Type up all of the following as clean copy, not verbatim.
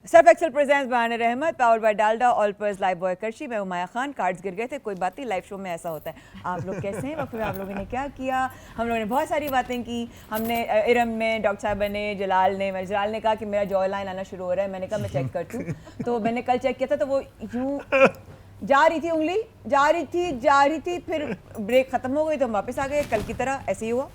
Surf Excel presents बयान Rahmat power by Dalda ऑल पर्स लाइव बॉय करशी। मैं उमाया खान। कार्ड्स गिर गए थे, कोई बात नहीं, लाइव शो में ऐसा होता है। आप लोग कैसे हैं? वक्त में आप लोगों ने क्या किया? हम लोगों ने बहुत सारी बातें की। हमने इरम में डॉक्टर साहब ने, जलाल ने कहा कि मेरा जॉ लाइन आना शुरू हो रहा है। मैंने कहा मैं चेक करती हूँ, तो मैंने कल चेक किया था, तो वो यूँ जा रही थी, उंगली जा रही थी, फिर ब्रेक खत्म हो गई तो हम वापस आ गए, कल की तरह ऐसे ही हुआ।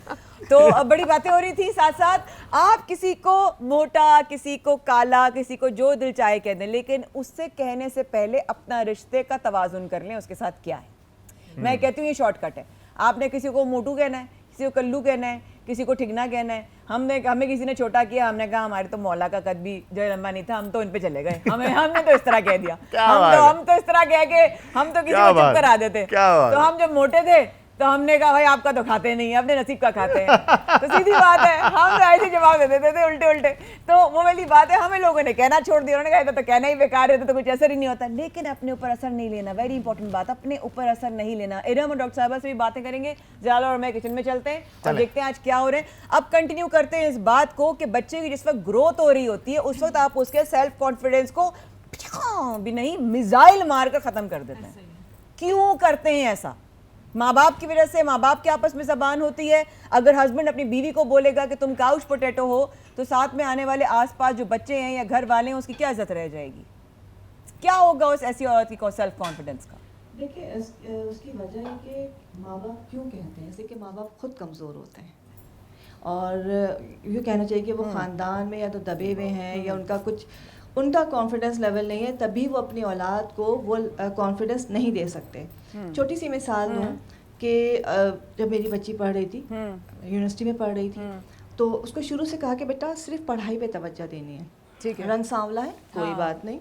तो अब बड़ी बातें हो रही थी। साथ साथ आप किसी को मोटा, किसी को काला, किसी को जो दिल चाहे कह दें, लेकिन उससे कहने से पहले अपना रिश्ते का तवाज़ुन कर लें, उसके साथ क्या है। मैं कहती हूँ ये शॉर्टकट है। आपने किसी को मोटू कहना है, किसी को कल्लू कहना है, किसी को ठिगना कहना है। हमें किसी ने छोटा किया, हमने कहा हमारे तो मौला का कद भी जो लंबा नहीं था, हम तो इन पे चले गए। हमने तो इस तरह कह दिया। हम तो इस तरह कह के हम तो किसी को चुप करा देते। तो हम जब मोटे थे तो हमने कहा भाई आपका तो खाते नहीं, अपने नसीब का खाते हैं। तो सीधी बात है, हम तो ऐसे जवाब दे देते थे उल्टे। तो वो वाली बात है, हमें लोगों ने कहना छोड़ दिया। उन्होंने कहा तो कहना ही बेकार है, तो कुछ असर ही नहीं होता। लेकिन अपने ऊपर असर नहीं लेना, वेरी इंपॉर्टेंट बात, अपने ऊपर असर नहीं लेना। इरम और डॉक्टर साहबा से भी बातें करेंगे। जलाल और मैं किचन में चलते हैं और देखते हैं आज क्या हो रहे हैं। अब कंटिन्यू करते हैं इस बात को कि बच्चे की जिस वक्त ग्रोथ हो रही होती है, उस वक्त आप उसके सेल्फ कॉन्फिडेंस को भी नहीं, मिसाइल मार कर खत्म कर देते हैं। क्यों करते हैं ऐसा? माँ बाप की वजह से। माँ बाप के आपस में ज़बान होती है। अगर हस्बैंड अपनी बीवी को बोलेगा कि तुम काउच पोटैटो हो, तो साथ में आने वाले आसपास जो बच्चे हैं या घर वाले हैं, उसकी क्या इज्जत रह जाएगी? क्या होगा उस ऐसी औरत की सेल्फ कॉन्फिडेंस का? देखिए, उसकी वजह है कि माँ बाप क्यों कहते हैं, जैसे कि माँ बाप खुद कमज़ोर होते हैं और यूँ कहना चाहिए कि वो ख़ानदान में या तो दबे हुए हैं या उनका कॉन्फिडेंस लेवल नहीं है, तभी वो अपनी औलाद को वो कॉन्फिडेंस नहीं दे सकते। छोटी सी मिसाल दूँ कि जब मेरी बच्ची पढ़ रही थी, यूनिवर्सिटी में पढ़ रही थी, तो उसको शुरू से कहा कि बेटा सिर्फ पढ़ाई पे तवज्जो देनी है। ठीक है, रंग सांवला है, कोई बात नहीं,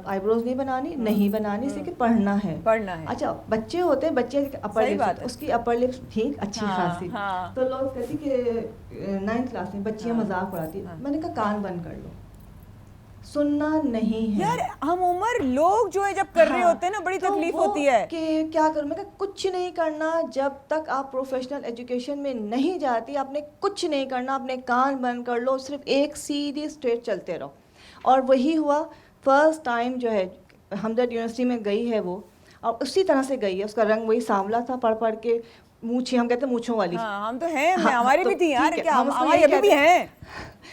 आईब्रोज नहीं बनानी, नहीं बनानी, सिर्फ पढ़ना है। अच्छा, बच्चे होते हैं, बच्चे अपर लिप्स, उसकी अपर लिप्स ठीक अच्छी खासी, तो लोग कहती कि 9th क्लास में बच्चियाँ मजाक उड़ाती। मैंने कहा कान बंद कर लो, सुनना नहीं है यार। हम उम्र लोग जो है जब कर रहे होते हैं ना, बड़ी तकलीफ होती है कि क्या करूं। मैं कहा कुछ नहीं करना, जब तक आप प्रोफेशनल एजुकेशन में नहीं जाती आपने कुछ नहीं करना, अपने कान बंद कर लो, सिर्फ एक सीधी स्ट्रेट चलते रहो। और वही हुआ। फर्स्ट टाइम जो है हमदर्द यूनिवर्सिटी में गई है वो, और उसी तरह से गई है। उसका रंग वही सांवला था, पढ़ के मूछे, हम कहते हैं मूछों वाली। हम तो हैं, हमारी भी थी यार, क्या हमारी अभी भी हैं।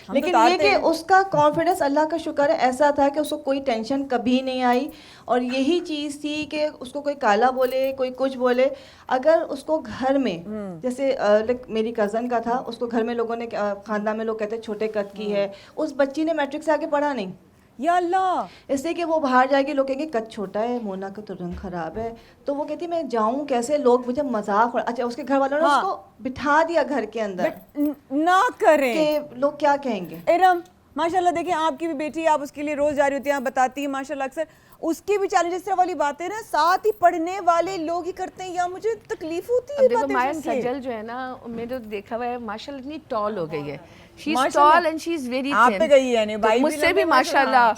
लेकिन ये कि उसका कॉन्फिडेंस, अल्लाह का शुक्र है, ऐसा था कि उसको कोई टेंशन कभी नहीं आई। और यही चीज़ थी कि उसको कोई काला बोले, कोई कुछ बोले, अगर उसको घर में जैसे मेरी कज़न का था, उसको घर में लोगों ने, ख़ानदान में लोग कहते हैं छोटे कद की है, उस बच्ची ने मैट्रिक से आगे पढ़ा नहीं। या अल्लाह। इसलिए कि वो बाहर जाएगी, लोग कहेंगे कद छोटा है, मोना का तो रंग खराब है, तो वो कहती मैं जाऊं कैसे, लोग मुझे मजाक। अच्छा, उसके घर वालों ने उसको बिठा दिया घर के अंदर, ना करें कि लोग क्या कहेंगे। इरम माशाल्लाह, देखिए आपकी भी बेटी, आप उसके लिए रोज जा रही होती हैं, आप बताती हैं माशाल्लाह। अक्सर उसकी भी चैलेंज इस तरह वाली बातें ना साथ ही पढ़ने वाले लोग ही करते हैं, या मुझे तकलीफ होती है देखो माया सजल जो है ना, मैंने तो देखा हुआ है माशाल्लाह इतनी टॉल हो गई है। She is tall and she is very thin. आप पे गई है नहीं भाई, मुझसे भी माशाल्लाह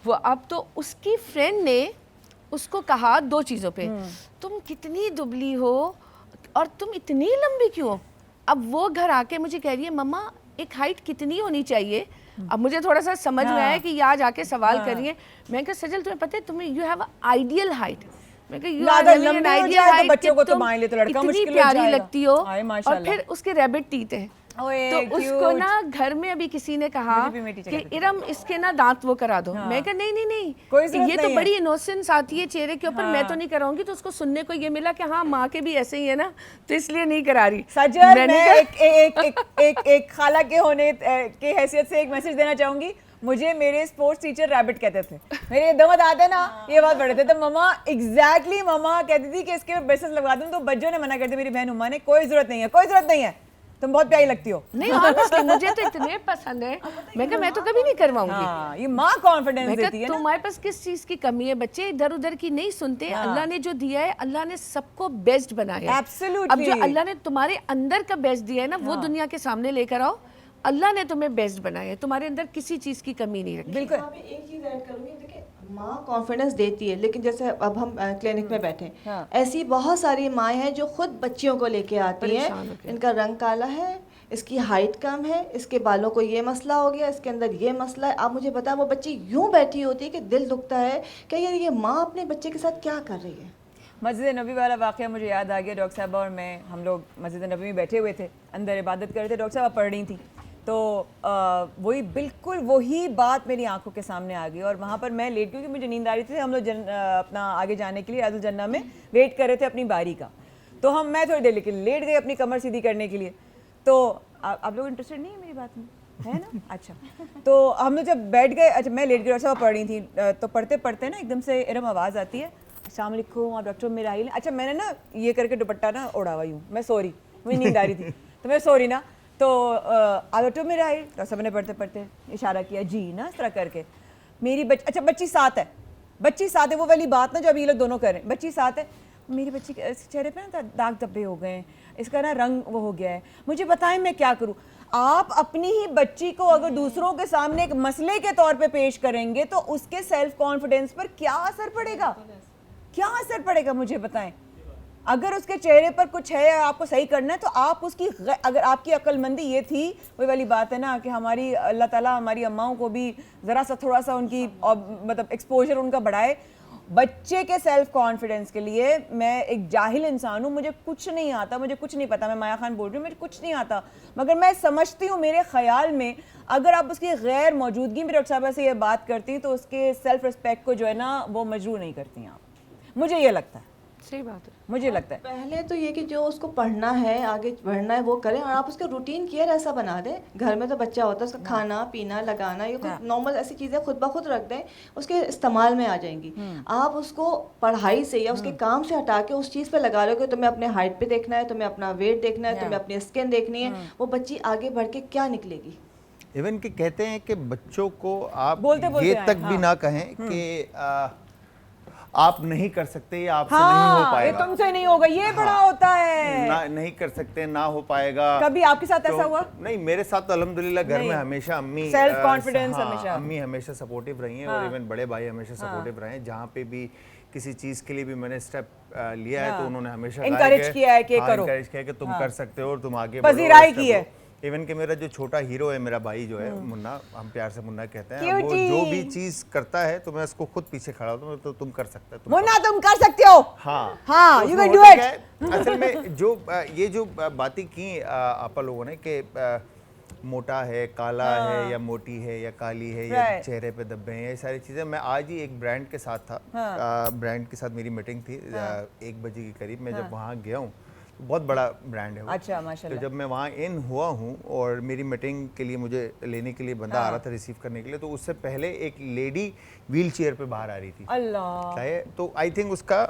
वो। अब तो उसकी फ्रेंड ने उसको कहा दो चीज़ों पे, तुम कितनी दुबली हो और तुम इतनी लंबी क्यों। अब वो घर आके मुझे कह रही है मम्मा एक हाइट कितनी होनी चाहिए। अब मुझे थोड़ा सा समझ में आया कि यहाँ जाके सवाल करिए। मैं कहा सजल तुम्हें पता है, तुम्हें यू हैव आइडियल हाइट। मैं कहा you are an ideal height, बच्चों को तो मान ले तो लड़का मुश्किल इतनी प्यारी लगती हो। और फिर उसके रैबिट टीथ हैं, तो उसको ना घर में अभी किसी ने कहा कि इरम इसके ना दांत वो करा दो। मैं कहा नहीं, ये तो बड़ी इनोसेंस आती है चेहरे के ऊपर, मैं तो नहीं कराऊंगी। तो उसको सुनने को ये मिला कि हाँ माँ के भी ऐसे ही है ना, तो इसलिए नहीं करा रही। सजल, मैं एक खाला के होने के हैसियत से एक मैसेज देना चाहूंगी। मुझे मेरे स्पोर्ट्स टीचर रैबिट कहते थे, मेरे दमद आते ना, ये बात पढ़े थे, तो मम्मा एग्जैक्टली मम्मा कहती थी कि इसके ब्रेसेस लगवा दूं, तो बच्चों ने मना कर दिया, मेरी बहन उम्मा ने, कोई जरूरत नहीं है, तुम बहुत प्यारी लगती हो। नहीं ऑनेस्टली मुझे तो इतने पसंद है। मैं कहा मैं तो कभी नहीं करवाऊंगी। ये माँ कॉन्फिडेंस देती है ना। तुम्हारे पास किस चीज की कमी है? बच्चे इधर उधर की नहीं सुनते। अल्लाह ने जो दिया है, अल्लाह ने सबको बेस्ट बनाया है। एब्सोल्युटली। अब जो अल्लाह ने तुम्हारे अंदर का बेस्ट दिया है ना, वो दुनिया के सामने लेकर आओ। अल्लाह ने तुम्हें बेस्ट बनाया है, तुम्हारे अंदर किसी चीज की कमी नहीं रखी। बिल्कुल। मैं एक चीज ऐड करूंगी, देखिए माँ कॉन्फिडेंस देती है, लेकिन जैसे अब हम क्लिनिक में बैठे, ऐसी बहुत सारी माएँ हैं जो खुद बच्चियों को लेके आती हैं, इनका रंग काला है, اس کی ہائٹ کم ہے, اس کے بالوں کو یہ مسئلہ ہو گیا, اس کے اندر یہ مسئلہ ہے. آپ مجھے بتائیں وہ بچی یوں بیٹھی ہوتی ہے کہ دل دکھتا ہے کہ یار یہ ماں اپنے بچے کے ساتھ کیا کر رہی ہے. مسجد نبی والا واقعہ مجھے یاد آ گیا. ڈاکٹر صاحبہ اور میں ہم لوگ مسجد نبی میں بیٹھے ہوئے تھے, اندر عبادت کر رہے تھے, ڈاکٹر صاحبہ پڑھ رہی تھیں, تو وہی بالکل وہی بات میری آنکھوں کے سامنے آ گئی. اور وہاں پر میں لیٹ, کیونکہ مجھے نیند آ رہی تھی, ہم لوگ اپنا آگے جانے کے لیے ریاض الجنہ میں ویٹ کر رہے تھے اپنی باری کا, تو میں تھوڑی دیر لیکن لیٹ گئے اپنی کمر سیدھی کرنے کے لیے. تو آپ لوگ انٹرسٹیڈ نہیں ہیں میری بات میں, ہے نا؟ اچھا, تو ہم لوگ جب بیٹھ گئے, اچھا میں لیٹ گئی, ڈاکٹر صاحبہ پڑھ رہی تھیں, تو پڑھتے پڑھتے نا ایک دم سے ارم آواز آتی ہے, السلام علیکم آپ ڈاکٹر میراحیل. اچھا میں نے نا یہ کر کے دوپٹہ نا اڑا ہوا ہوں, میں سوری, مجھے نیند آ رہی تھی تو میں سوری نا, تو آپ ڈاکٹر میراحیل, ڈاکٹر صاحب نے پڑھتے پڑھتے اشارہ کیا جی نا اس طرح کر کے. میری اچھا بچی 7 ہے, بچی 7 ہے, وہ والی بات نا جو ابھی یہ لوگ دونوں کریں, بچی 7 ہے, میری بچی کے چہرے پہ نا داغ دھبے ہو گئے ہیں, اس کا نا رنگ وہ ہو گیا ہے, مجھے بتائیں میں کیا کروں. آپ اپنی ہی بچی کو اگر دوسروں کے سامنے ایک مسئلے کے طور پہ پیش کریں گے تو اس کے سیلف کانفیڈنس پر کیا اثر پڑے گا, کیا اثر پڑے گا مجھے بتائیں. اگر اس کے چہرے پر کچھ ہے آپ کو صحیح کرنا ہے تو آپ اس کی, اگر آپ کی عقل مندی یہ تھی, وہی والی بات ہے نا کہ ہماری اللہ تعالیٰ ہماری اماؤں کو بھی ذرا سا تھوڑا سا ان کی مطلب ایکسپوجر ان کا بڑھائے. بچے کے سیلف کانفیڈنس کے لیے میں ایک جاہل انسان ہوں, مجھے کچھ نہیں آتا, مجھے کچھ نہیں پتا, میں مایا خان بول رہی ہوں, مجھے کچھ نہیں آتا, مگر میں سمجھتی ہوں میرے خیال میں اگر آپ اس کی غیر موجودگی میں ڈاکٹر صاحبہ سے یہ بات کرتی ہیں تو اس کے سیلف رسپیکٹ کو جو ہے نا وہ مجروح نہیں کرتی ہیں آپ, مجھے یہ لگتا ہے. صحیح بات ہے, مجھے لگتا ہے پہلے تو یہ کہ جو اس کو پڑھنا ہے, آگے بڑھنا ہے وہ کریں, اور آپ اس کا روٹین کیئر ایسا بنا دیں. گھر میں تو بچہ ہوتا ہے, اس کا کھانا پینا لگانا یہ کوئی نارمل ایسی چیزیں خود بخود رکھ دیں, اس کے استعمال میں آ جائیں گی. آپ اس کو پڑھائی سے یا اس کے کام سے ہٹا کے اس چیز پہ لگا لو کہ تمہیں اپنے ہائٹ پہ دیکھنا ہے, تمہیں اپنا ویٹ دیکھنا ہے, تمہیں اپنی اسکن دیکھنی ہے, وہ بچی آگے بڑھ کے کیا نکلے گی. ایون کہ کہتے ہیں کہ بچوں کو آپ بولتے یہ تک بھی نہ کہیں کہ آپ نہیں کر سکتے, یہ آپ سے نہیں ہو پائے گا, یہ تم سے نہیں ہوگا, یہ بڑا ہوتا ہے, نہیں کر سکتے, نہ ہو پائے گا. کبھی آپ کے ساتھ ایسا ہوا؟ نہیں, میرے ساتھ تو الحمدللہ گھر میں ہمیشہ امی سیلف کانفیڈنس ہمیشہ, امی ہمیشہ سپورٹیو رہی ہیں, اور ایون بڑے بھائی ہمیشہ سپورٹیو رہے ہیں. جہاں پہ بھی کسی چیز کے لیے بھی میں نے اسٹیپ لیا ہے تو انہوں نے ہمیشہ انکریج کیا ہے کہ کرو, انکریج کیا کہ تم کر سکتے ہو اور تم آگے پذیرائی کی ہے. ایون کہ میرا جو چھوٹا ہیرو ہے, میرا بھائی جو ہے منا, ہم پیار سے منا کہتے ہیں, وہ جو بھی چیز کرتا ہے تو میں اس کو خود پیچھے کھڑا ہوتا ہوں, تو تم کر سکتے ہو, منا تم کر سکتے ہو, ہاں یو کین ڈو اٹ. اصل میں جو یہ جو باتیں کی آپا لوگوں نے کہ موٹا ہے, کالا ہے, یا موٹی ہے, یا کالی ہے, یا چہرے پہ دبے ہیں, یہ ساری چیزیں. میں آج ہی ایک برانڈ کے ساتھ تھا, برانڈ کے ساتھ میری میٹنگ تھی 1 بجے کے قریب. میں جب وہاں گیا ہوں, بہت بڑا برانڈ ہے وہ, اچھا ماشاءاللہ, تو جب میں وہاں ان ہوا ہوں اور میری میٹنگ کے لیے مجھے لینے کے لیے بندہ آ رہا تھا ریسیو کرنے کے لیے, تو اس سے پہلے ایک لیڈی ویل چیئر پہ باہر آ رہی تھی. اللہ, تو آئی تھنک اس کا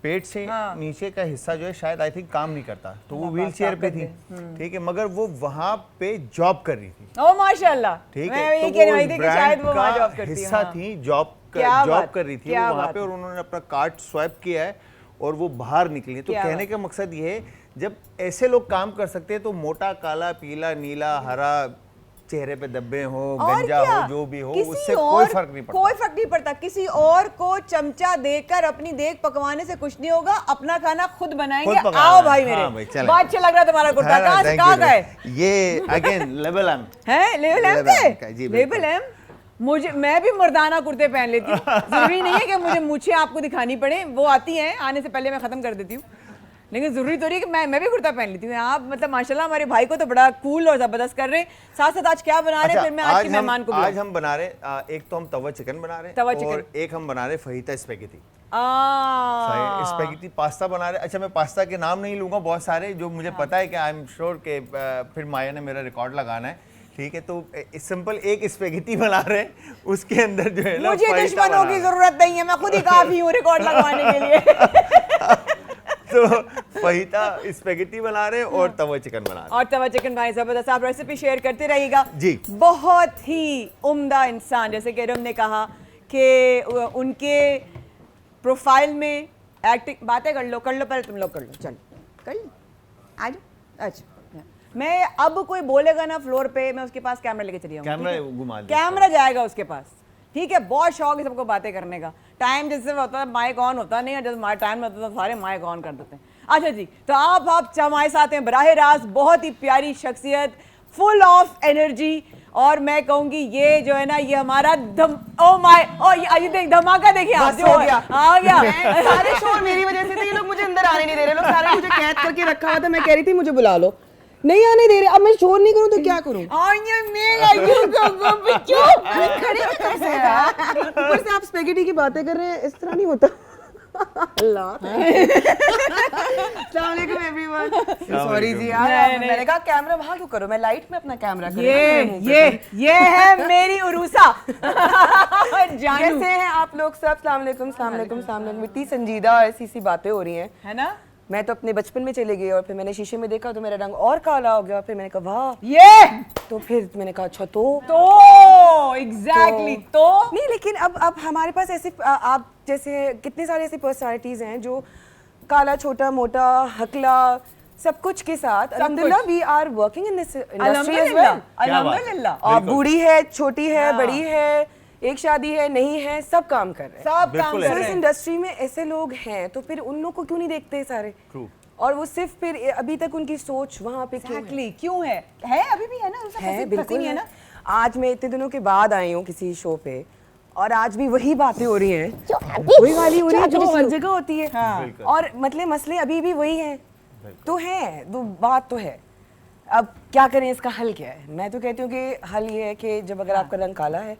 پیٹ سے نیچے کا حصہ جو ہے شاید آئی تھنک کام نہیں کرتا, تو وہ ویل چیئر پہ تھی, ٹھیک ہے, مگر وہ وہاں پہ جاب کر رہی تھی. او ماشاءاللہ, ٹھیک میں ہے, یہ تو کہنے وہ والی تھی کہ شاید وہ وہاں جاب کا کرتی ہے, حصہ تھی, جاب کر رہی تھی وہاں پہ, اور انہوں نے اپنا کارڈ سوائپ کیا ہے اور وہ باہر نکلی. تو کہنے کا مقصد یہ ہے جب ایسے لوگ کام کر سکتے ہیں تو موٹا, کالا, پیلا, نیلا, ہرا, چہرے پہ دبے ہو, گنجا ہو, جو بھی ہو, اس سے کوئی فرق نہیں پڑتا, کوئی فرق نہیں پڑتا. کسی اور کو چمچہ دے کر اپنی دیکھ پکوانے سے کچھ نہیں ہوگا, اپنا کھانا خود بنائیں گے. آؤ بھائی میرے, بہت اچھا لگ رہا تمہارا کرتا, کہاں گئے یہ اگین لیبل ایم ہے, لیبل ایم پہ, لیبل ایم. مجھے, میں بھی مردانہ کرتے پہن لیتی ہوں, ضروری نہیں ہے کہ مجھے مونچھیں آپ کو دکھانی پڑے, وہ آتی ہیں آنے سے پہلے میں ختم کر دیتی ہوں, لیکن ضروری تو نہیں کہ میں بھی کرتا پہن لیتی ہوں. آپ مطلب ماشاءاللہ ہمارے بھائی کو تو بڑا کول اور زبردست کر رہے ہیں. ساتھ ساتھ آج کیا بنا رہے ہیں, پھر میں آج کے مہمان کو آج ہم بنا رہے ہیں, ایک تو ہم توا چکن بنا رہے ہیں, اور ایک ہم بنا رہے ہیں فہیتا اسپیگیٹی. اسپیگیٹی پاستا بنا رہے ہیں. اچھا میں پاستا کے نام نہیں لوں گا, بہت سارے جو مجھے پتا ہے کہ آئی ایم شیور کہ پھر مایا نے میرا ریکارڈ لگانا ہے, ٹھیک ہے. تو سمپل ایک اسپیگیٹی بنا رہے ہیں, اس کے اندر جو ہے نا مجھے دشمنوں کی ضرورت نہیں ہے, میں خود ہی کافی ہوں ریکارڈ لگوانے کے لیے. تو فہیتا اسپیگیٹی بنا رہے ہیں اور توا چکن بنا رہے ہیں. اور توا چکن بھائی زبردست, آپ ریسیپی شیئر کرتے رہیے گا. جی, بہت ہی عمدہ انسان, جیسے کہ ارم نے کہا کہ ان کے پروفائل میں ایکٹنگ, باتیں کر لو پہلے تم لوگ کر لو, چلو کر لو, آ جاؤ. اچھا میں اب کوئی بولے گا نا فلور پہ, میں اس کے پاس کیمرہ لے کے چلی جاؤں, کیمرہ جائے گا اس کے پاس, ٹھیک ہے. بہت شوق ہے سب کو باتیں کرنے کا. ٹائم جس سے ہوتا ہے مائک آن ہوتا نہیں ہے, جب ٹائم ہوتا ہے سارے مائک آن کر دیتے ہیں. अच्छा जी, तो आप हमारे साथ हैं बराह रास्त, बहुत ही प्यारी शख्सियत, फुल ऑफ एनर्जी, और मैं कहूंगी ये जो है ना ये हमारा ये देख धमाका देखिए आप जो हो गया। आ गया सारे शोर मेरी वजह से थे, ये लोग मुझे अंदर आने नहीं दे रहे, लोग सारे मुझे कैद करके रखा हुआ था, मैं कह रही थी मुझे बुला लो, नहीं आने दे रहे, अब मैं शोर नहीं करूं तो क्या करूं? खड़े हो कैसे यार? ऊपर से आप स्पेगेटी की बातें कर रहे हैं, इस तरह नहीं होता। अल्लाह अस्सलाम वालेकुम एवरीवन, सॉरी जी यार, मैंने कहा कैमरा वहां क्यों करो, मैं लाइट में अपना कैमरा करूं। ये है मेरी उरूसा जानू। कैसे हैं आप लोग सब? अस्सलाम वालेकुम, अस्सलाम वालेकुम, अस्सलाम वालेकुम। इतनी संजीदा ऐसी सी बातें हो रही हैं, है ना? मैं तो अपने बचपन में चले गई और फिर मैंने शीशे में देखा तो मेरा रंग और काला हो गया, फिर मैंने कहा वाह, ये तो फिर मैंने कहा अच्छा तो एग्जैक्टली तो नहीं, लेकिन अब हमारे पास ऐसे आप जैसे कितने सारे ऐसी पर्सनालिटीज हैं जो काला, छोटा, मोटा, हकला, सब कुछ के साथ अल्हम्दुलिल्लाह we are working in this industry as well. अल्हम्दुलिल्लाह और बूढ़ी है, छोटी है, बड़ी है, एक शादी है, नहीं है, सब काम कर रहे हैं। सब काम कर तो रहे इस हैं। इंडस्ट्री में ऐसे लोग हैं तो फिर उन लोग को क्यों नहीं देखते सारे? और वो सिर्फ फिर अभी तक उनकी सोच वहाँ पे क्यों है? Exactly, क्यों है अभी भी है ना, उनसे है फंसी बिल्कुल नहीं है है ना? आज मैं इतने दिनों के बाद आई हूँ किसी शो पे और आज भी वही बातें हो रही हैं, वही वाली हो रही है जो हर जगह होती है। हाँ। और मतलब मसले अभी भी वही हैं, तो है तो बात तो है। अब क्या करें, इसका हल क्या है? मैं तो कहती हूँ कि हल ये है कि जब अगर आपका रंग काला है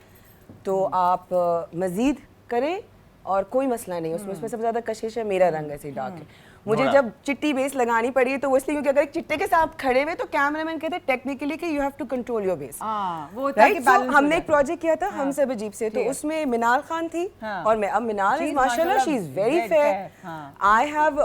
तो आप मजीद करें और कोई मसला नहीं, उसमें सबसे ज्यादा कशिश है, मेरा रंग ऐसे डार्क है। मुझे जब चिट्टी बेस लगानी पड़ी तो वो इसलिए क्योंकि अगर एक चिट्टे के साथ खड़े हुए तो कैमरामैन कहते हैं टेक्निकली कि you have to control your base, वो होता है कि राइट। सो balance हो हमने जाए। एक प्रोजेक्ट किया था हम सब अजीब से, तो उसमें मिनाल खान थी और मैं, अब मिनाल इज माशाल्लाह she is very fair, I have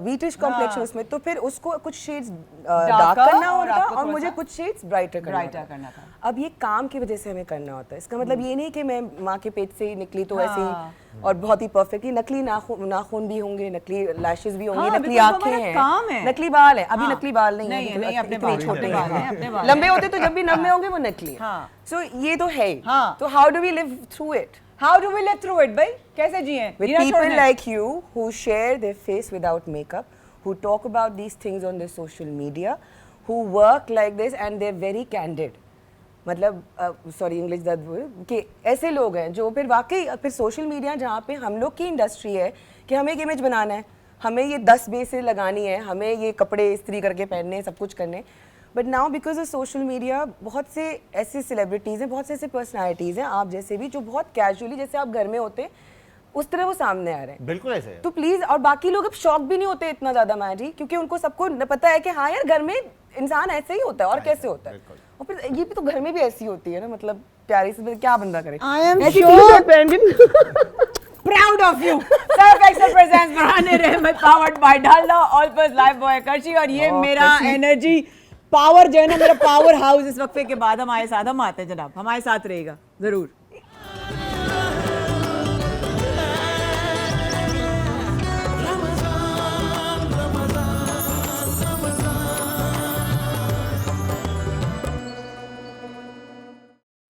wheatish complexion उसमें, तो फिर उसको कुछ शेड्स डार्क करना होता और मुझे कुछ शेड्स ब्राइटर करना था। अब ये काम की वजह से हमें करना होता है, इसका मतलब ये नहीं कि मैं माँ के पेट से ही निकली तो ऐसे ही और बहुत ही परफेक्टली, नकली नाखून भी होंगे, नकली लैशेस भी होंगी, नकली आंखें हैं, नकली बाल है, अभी नकली बाल नहीं है, नहीं, अपने इतने बाल छोटे हैं, बाल अपने हैं, बाल लंबे होते तो जब भी नब्बे होंगे वो नकली है। सो ये तो है ही। तो how do we live through it? How do we live through it भाई, कैसे जिए? With people like you who share their face without makeup, who talk about these things on their social media, who work like this and they're very candid. मतलब sorry English कि ऐसे लोग हैं जो फिर वाकई फिर सोशल मीडिया जहाँ पे हम लोग की इंडस्ट्री है कि हमें एक इमेज बनाना है, हमें ये 10 बेसें लगानी है, हमें ये कपड़े इस्त्री करके पहनने हैं, सब कुछ करने, but now because of social media बहुत से ऐसे सेलिब्रिटीज़ हैं, बहुत से ऐसे पर्सनैलिटीज़ हैं आप जैसे भी जो बहुत कैजुअली जैसे आप घर में होते उस तरह वो सामने आ रहे हैं। बिल्कुल ऐसे है। तो प्लीज, और बाकी लोग अब शॉक भी नहीं होते इतना ज्यादा मैजी, क्योंकि उनको सबको पता है कि हाँ यार घर में इंसान ऐसे ही होता है और कैसे होता है, और फिर ये भी तो घर में भी ऐसी होती है ना, मतलब प्यारी से क्या बंदा करे। I am proud of you. Surf Excel presents Farhan Rahmat powered by Dalda Allpurpose Lifebuoy Karshi, और ये मेरा एनर्जी पावर जो है ना, मेरा पावर हाउस इस वक्फे के बाद हमारे साथ हम आते हैं जनाब, हमारे साथ रहेगा जरूर।